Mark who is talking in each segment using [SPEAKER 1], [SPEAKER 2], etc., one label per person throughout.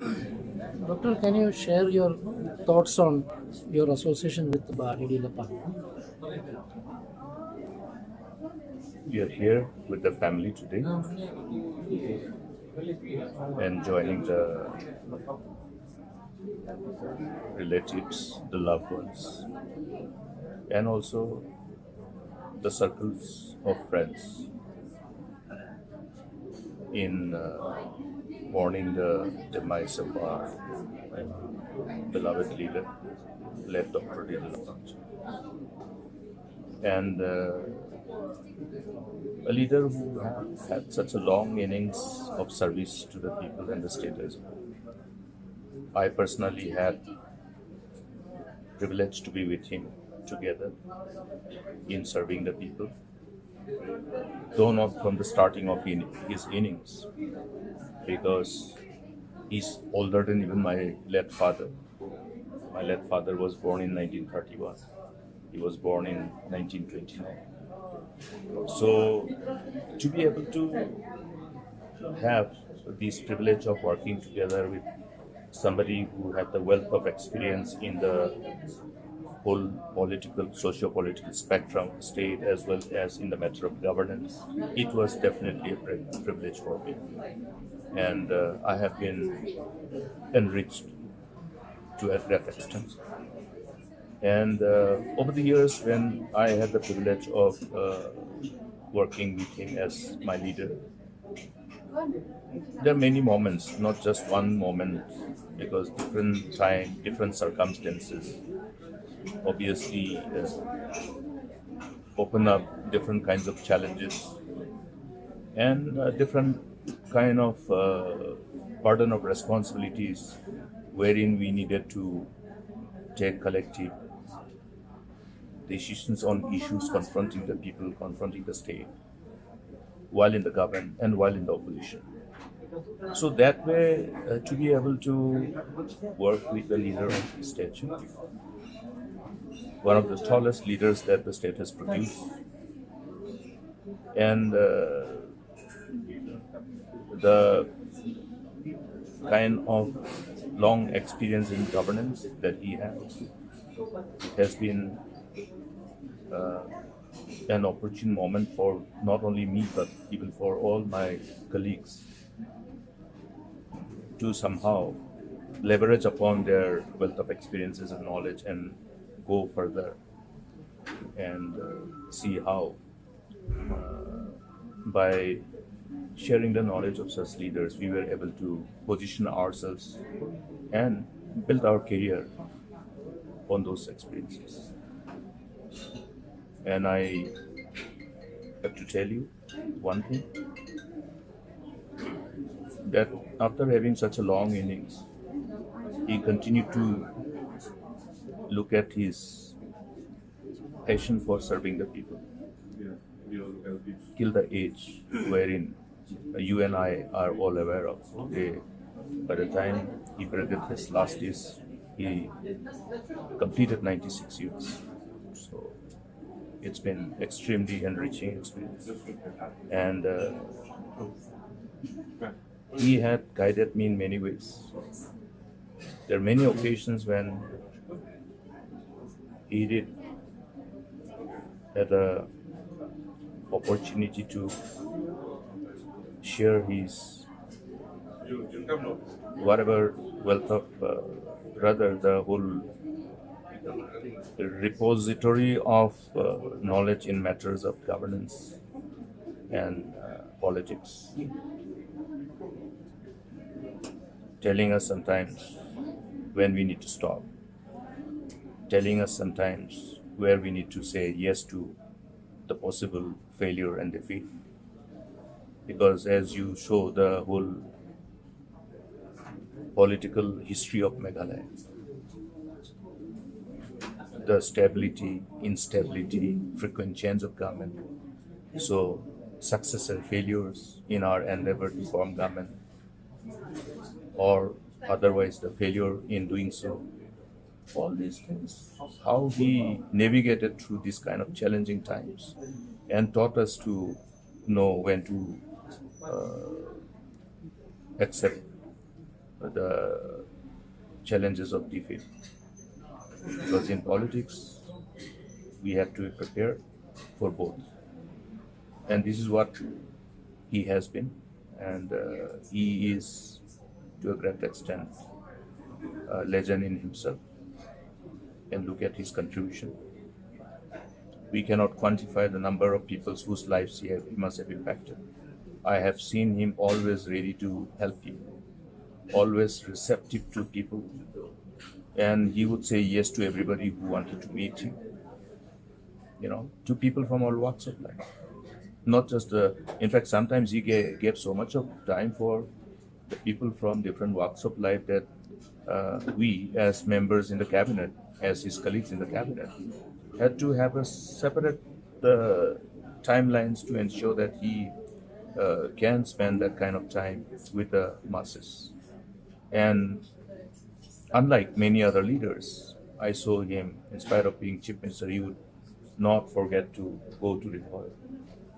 [SPEAKER 1] Doctor, can you share your thoughts on your association with DD Lapang?
[SPEAKER 2] We are here with the family today and joining the relatives, the loved ones, and also the circles of friends in mourning the demise of our beloved leader, late Dr. DD Lapang. And a leader who had such a long innings of service to the people and the state as well. I personally had privilege to be with him together in serving the people, though not from the starting of his innings, because he's older than even my late father. My late father was born in 1931. He was born in 1929. So to be able to have this privilege of working together with somebody who had the wealth of experience in the whole political, socio-political spectrum, state as well as in the matter of governance, it was definitely a privilege for me. And I have been enriched to a great extent. And over the years, when I had the privilege of working with him as my leader, there are many moments, not just one moment, because different time, different circumstances, obviously open up different kinds of challenges and different kind of burden of responsibilities, wherein we needed to take collective decisions on issues confronting the people, confronting the state, while in the government and while in the opposition. So that way, to be able to work with the leader of the state, one of the tallest leaders that the state has produced, and the kind of long experience in governance that he has been an opportune moment for not only me but even for all my colleagues to somehow leverage upon their wealth of experiences and knowledge and go further and see how by sharing the knowledge of such leaders we were able to position ourselves and build our career on those experiences. And I have to tell you one thing, that after having such a long innings, he continued to look at his passion for serving the people till the age wherein you and I are all aware of. By the time he breathed his last days, he completed 96 years. So it's been extremely enriching experience. And he had guided me in many ways. There are many occasions when he did had the opportunity to share his whatever wealth of rather the whole repository of knowledge in matters of governance and politics, telling us sometimes when we need to stop, telling us sometimes where we need to say yes to the possible failure and defeat. Because as you show the whole political history of Meghalaya, the stability, instability, frequent change of government, so success and failures in our endeavor to form government, or otherwise the failure in doing so. All these things, how he navigated through these kind of challenging times and taught us to know when to accept the challenges of defeat. Because in politics, we have to be prepared for both. And this is what he has been, and he is, to a great extent, a legend in himself. And look at his contribution. We cannot quantify the number of people whose lives he must have impacted. I have seen him always ready to help people, always receptive to people, and he would say yes to everybody who wanted to meet him. To people from all walks of life. Not just in fact, sometimes he gave so much of time for the people from different walks of life that we, as members in the cabinet, as his colleagues in the cabinet, had to have a separate timelines to ensure that he can spend that kind of time with the masses. And unlike many other leaders, I saw him, in spite of being chief minister, he would not forget to go to Nepal,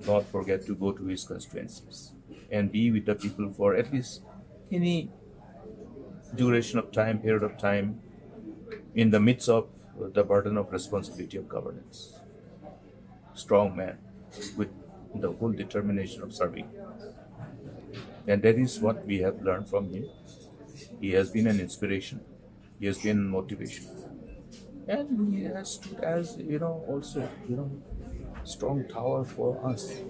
[SPEAKER 2] not forget to go to his constituencies, and be with the people for at least any duration of time, period of time, in the midst of the burden of responsibility of governance. Strong man with the whole determination of serving. And that is what we have learned from him. He has been an inspiration. He has been motivation. And he has stood as, also, strong tower for us.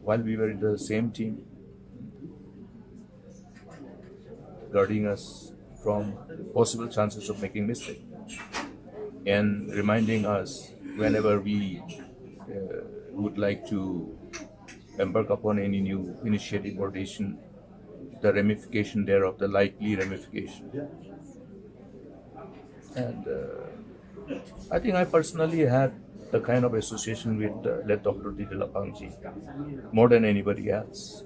[SPEAKER 2] While we were in the same team, guarding us from possible chances of making mistake, and reminding us whenever we would like to embark upon any new initiative or decision, the ramification thereof, the likely ramification. And I think I personally had the kind of association with late Dr. DD Lapang ji more than anybody else,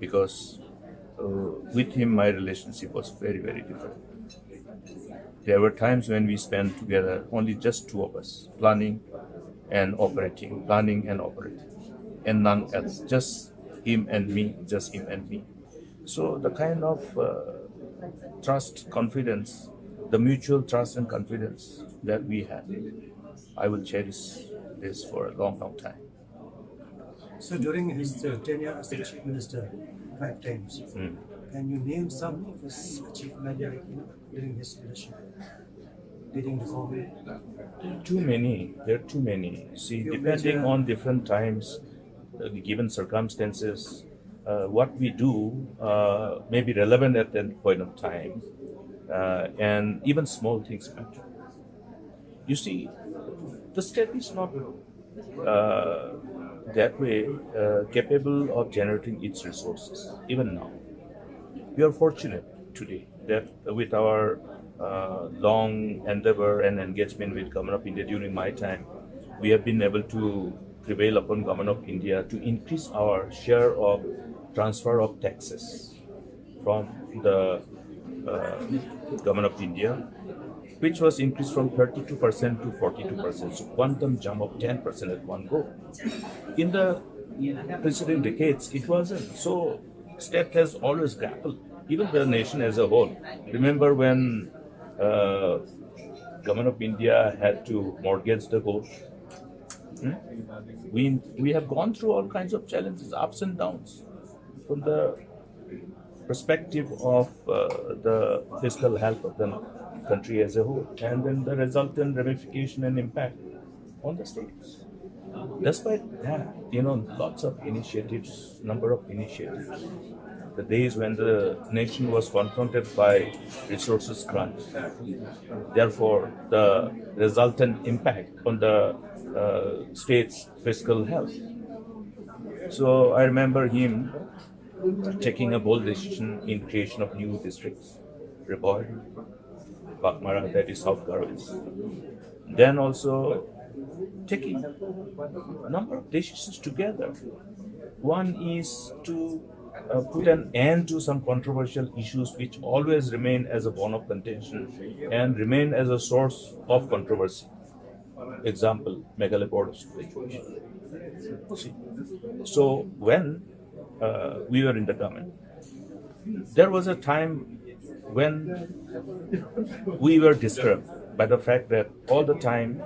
[SPEAKER 2] because with him my relationship was very, very different. There were times when we spent together, only just two of us, planning and operating, and none else, just him and me. So the kind of trust, confidence, the mutual trust and confidence that we had, I will cherish this for a long, long time.
[SPEAKER 3] So during his tenure as the chief minister 5 times, can you name some of his achievements during his leadership, leading the government?
[SPEAKER 2] There are too many. See, depending on different times, given circumstances, what we do may be relevant at that point of time, and even small things matter. You see, the state is not that way capable of generating its resources, even now. We are fortunate today that with our long endeavor and engagement with Government of India during my time, we have been able to prevail upon Government of India to increase our share of transfer of taxes from the Government of India, which was increased from 32% to 42%, so quantum jump of 10% at one go. In the preceding decades, it wasn't. So state has always grappled, even the nation as a whole. Remember when Government of India had to mortgage the gold? We have gone through all kinds of challenges, ups and downs, from the perspective of the fiscal health of the country as a whole, and then the resultant ramification and impact on the states. Despite that, lots of initiatives, number of initiatives. The days when the nation was confronted by resources crunch, therefore the resultant impact on the state's fiscal health. So I remember him taking a bold decision in creation of new districts, Reboy, Bakmara, that is South Garvis. Then also taking a number of decisions together. One is to put an end to some controversial issues which always remain as a bone of contention and remain as a source of controversy. Example, Meghalaya Board of School Education. So when we were in the government, there was a time when we were disturbed by the fact that all the time,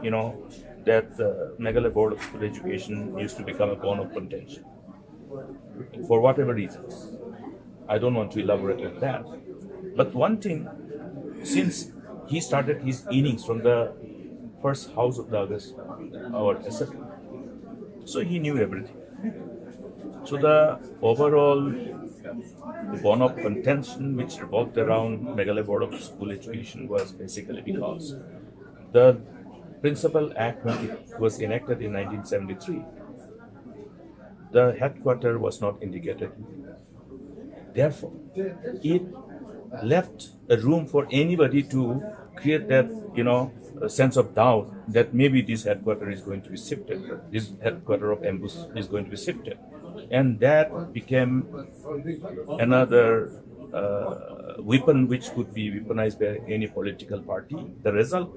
[SPEAKER 2] that the Meghalaya Board of School Education used to become a bone of contention for whatever reasons. I don't want to elaborate on that. But one thing, since he started his innings from the first house of the August, our Sept, so he knew everything. So the overall bone of contention which revolved around Meghalaya Board of School Education was basically because the Principal Act, when it was enacted in 1973, the headquarters was not indicated. Therefore, it left a room for anybody to create that, a sense of doubt that maybe this headquarters is going to be shifted, this headquarters of ambush is going to be shifted. And that became another weapon which could be weaponized by any political party. The result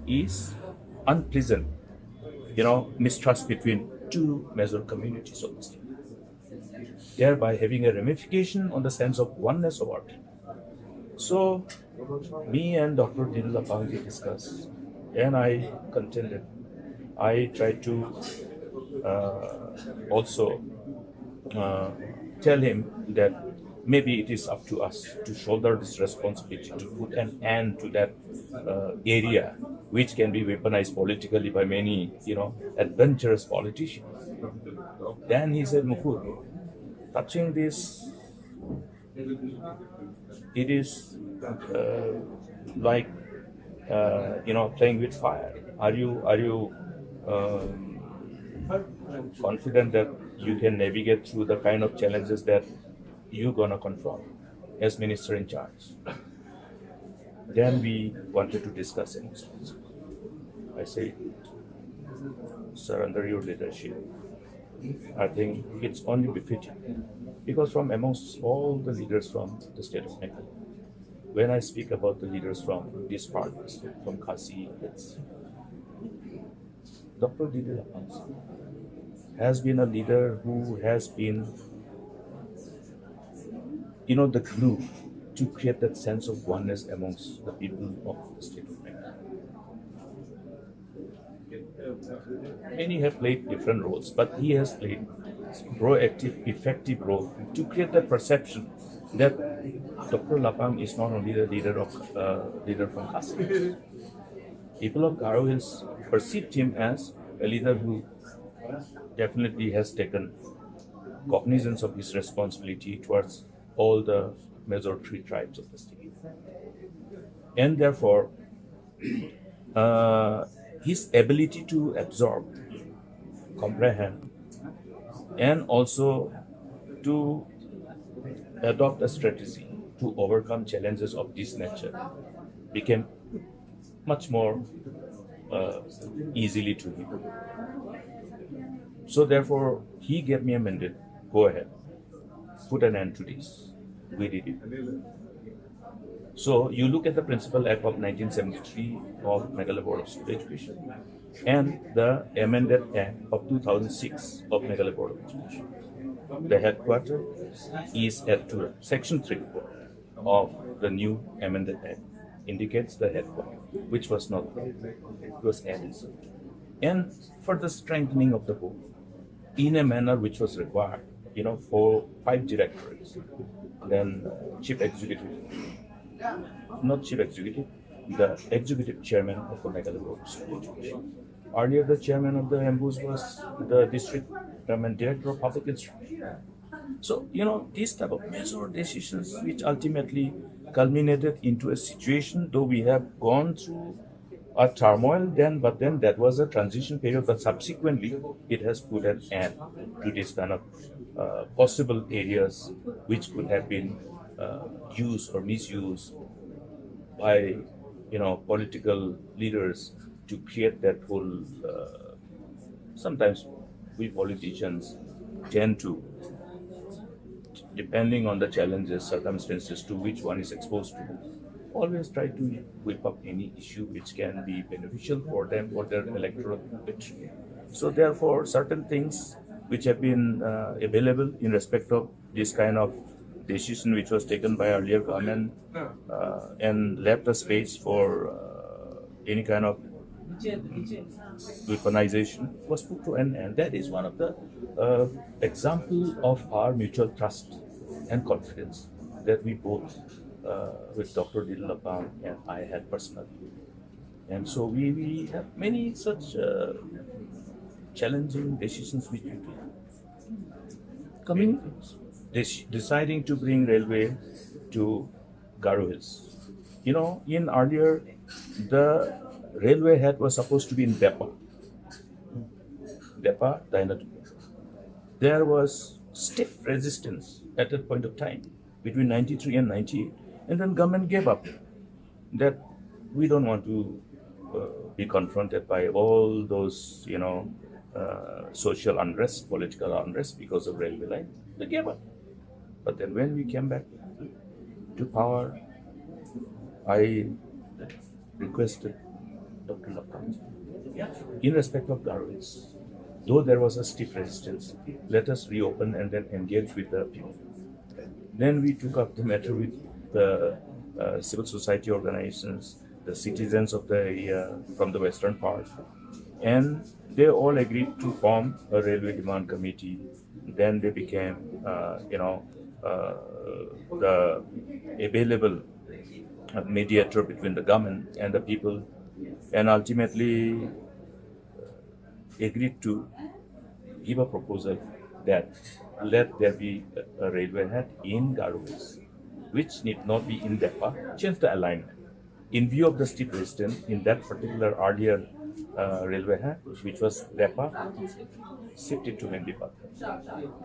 [SPEAKER 2] is unpleasant, mistrust between two major communities of the state, thereby having a ramification on the sense of oneness of our people. So, me and Dr. DD Lapang discussed, and I contended. I tried to also tell him that maybe it is up to us to shoulder this responsibility to put an end to that area which can be weaponized politically by many, adventurous politicians. Then he said, Mukul, touching this, it is like playing with fire. Are you confident that you can navigate through the kind of challenges that you're gonna confront as minister in charge? Then we wanted to discuss it. I say, sir, under your leadership, I think it's only befitting, because from amongst all the leaders from the state of Meghalaya, when I speak about the leaders from this part, from Khasi, it's Dr. DD Lapang has been a leader who has been, the glue to create that sense of oneness amongst the people of the state of Meghalaya. Many have played different roles, but he has played proactive, effective role to create that perception that Dr. Lapang is not only the leader from Khasi. People of Garo Hills perceived him as a leader who definitely has taken cognizance of his responsibility towards all the major three tribes of the state. And therefore, his ability to absorb, comprehend, and also to adopt a strategy to overcome challenges of this nature became much more easily to him. So therefore, he gave me a mandate, go ahead, put an end to this. We did it. So you look at the Principal Act of 1973 of Meghalaya Board of School Education and the amended Act of 2006 of Meghalaya Board of Education. The headquarters is at Section 3 of the new amended Act indicates the headquarters, which was not there. It was added. And for the strengthening of the board in a manner which was required, for 5 directorates, then chief executive, not chief executive, the executive chairman of the Meghalaya Board of School Education. Earlier, the chairman of the ambush was the district director of public instruction. So, these type of major decisions which ultimately culminated into a situation, though we have gone through a turmoil but then that was a transition period, but subsequently it has put an end to this kind of possible areas which could have been used or misused by political leaders to create that whole sometimes we politicians tend to, depending on the challenges, circumstances to which one is exposed to, always try to whip up any issue which can be beneficial for them, for their electoral victory. So therefore, certain things which have been available in respect of this kind of decision which was taken by earlier government and left a space for any kind of weaponization was put to an end. That is one of the example of our mutual trust and confidence that we both, with Dr. DD Lapang and I, had personally. And so we have many such challenging decisions which we took.
[SPEAKER 1] Coming,
[SPEAKER 2] Deciding to bring railway to Garo Hills. You know, in earlier, the railway head was supposed to be in Depa, Dainatu. There was stiff resistance at that point of time between 93 and 98, and then government gave up that we don't want to be confronted by all those, social unrest, political unrest because of railway line. They gave up. But then when we came back to power, I requested Dr. Lapang, in respect of Garo Hills, though there was a stiff resistance, let us reopen and then engage with the people. Then we took up the matter with the civil society organizations, the citizens of the area from the western part, and they all agreed to form a railway demand committee. Then they became, the available mediator between the government and the people, and ultimately agreed to give a proposal that let there be a railway head in Garo Hills, which need not be in Depa, change the alignment. In view of the steep resistance in that particular earlier railway head, which was Depa, shifted to Mendipat.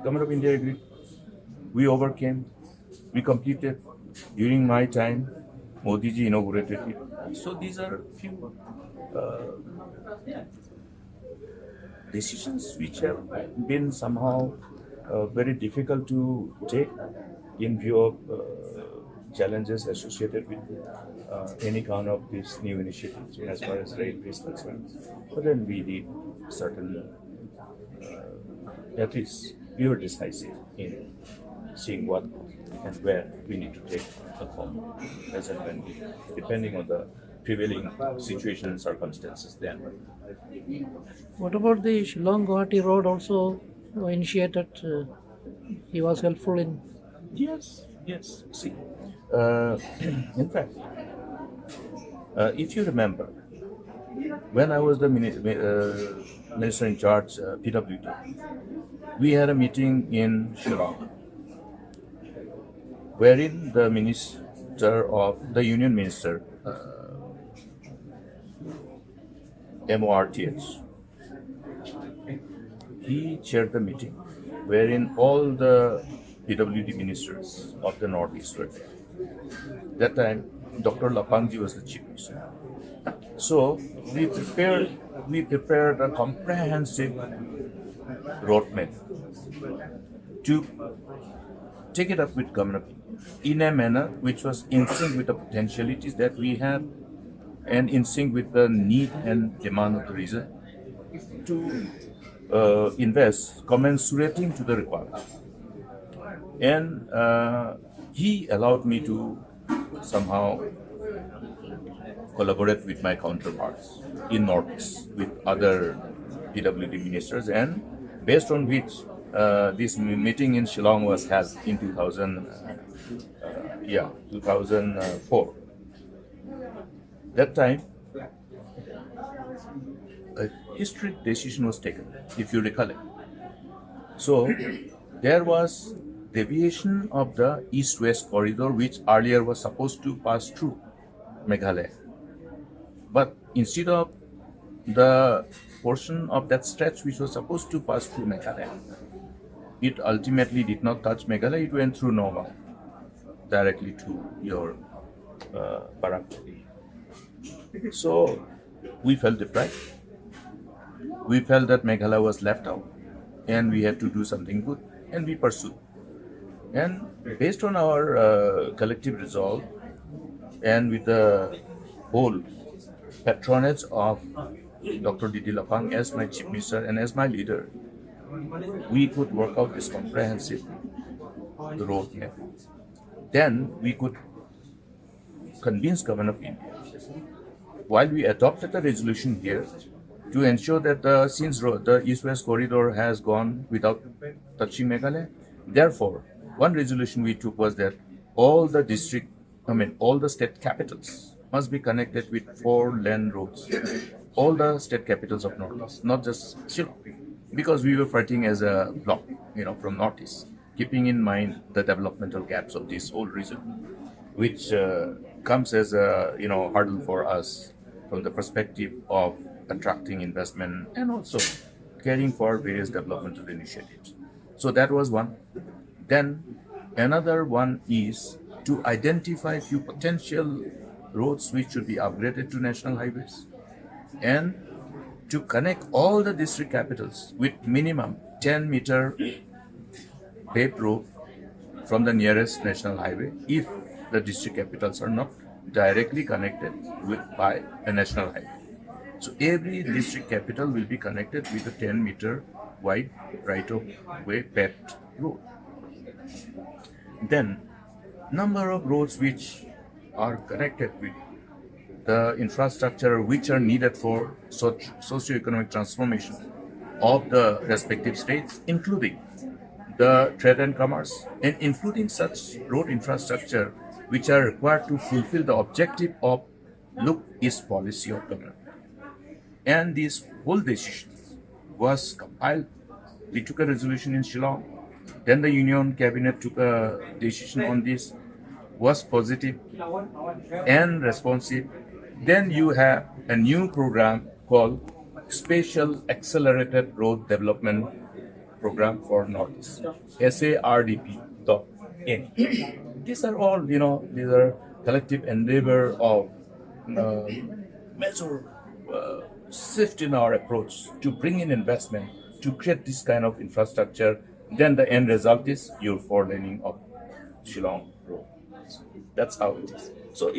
[SPEAKER 2] Government of India agreed. We overcame. We completed. During my time, Modi ji inaugurated it. So these are few decisions which have been somehow very difficult to take in view of challenges associated with any kind of these new initiatives as far as railway is concerned. But then we did certain, at least we were decisive in seeing what and where we need to take a call as and when, depending on the prevailing situation and circumstances then.
[SPEAKER 1] what about the Shillong Guwahati road also initiated? He was helpful in.
[SPEAKER 2] Yes. See, in fact, if you remember, when I was the minister in charge, PWD, we had a meeting in Shillong, wherein the the union minister, MORTH, he chaired the meeting, wherein all the PWD ministers of the Northeast were there. That time, Dr. Lapangji was the chief minister. So we prepared a comprehensive roadmap to take it up with government in a manner which was in sync with the potentialities that we had and in sync with the need and demand of the region to invest commensurating to the requirement. And he allowed me to somehow collaborate with my counterparts in Northeast with other PWD ministers, and based on which this meeting in Shillong was held in 2004. That time, a historic decision was taken, if you recollect. So there was deviation of the east-west corridor, which earlier was supposed to pass through Meghalaya. But instead of the portion of that stretch which was supposed to pass through Meghalaya, it ultimately did not touch Meghalaya, it went through Normal, directly to your Barak. So we felt deprived. We felt that Meghalaya was left out and we had to do something good, and we pursued. And based on our collective resolve and with the whole patronage of Dr. DD Lapang as my chief minister and as my leader, we could work out this comprehensive roadmap then we could convince Government of India, while we adopted a resolution here to ensure that since the East-West corridor has gone without touching Meghalaya, therefore, one resolution we took was that all the all the state capitals must be connected with 4-lane roads. All the state capitals of Northeast, not just Shillong, because we were fighting as a bloc, from Northeast, keeping in mind the developmental gaps of this whole region, which comes as a hurdle for us from the perspective of attracting investment and also caring for various developmental initiatives. So that was one. Then another one is to identify few potential roads which should be upgraded to national highways and to connect all the district capitals with minimum 10-meter paved road from the nearest national highway if the district capitals are not directly connected by a national highway. So every district capital will be connected with a 10-meter wide right-of-way paved road. Then, number of roads which are connected with the infrastructure which are needed for socio-economic transformation of the respective states, including the trade and commerce, and including such road infrastructure which are required to fulfill the objective of Look East policy of government. And this whole decision was compiled. We took a resolution in Shillong. Then the Union Cabinet took a decision on this, was positive and responsive. Then you have a new program called Special Accelerated Road Development Program for Northeast, SARDP.N. These are all, these are collective endeavor of major shift in our approach to bring in investment, to create this kind of infrastructure. Then the end result is your 4-laning of Shillong Road. That's how it is. So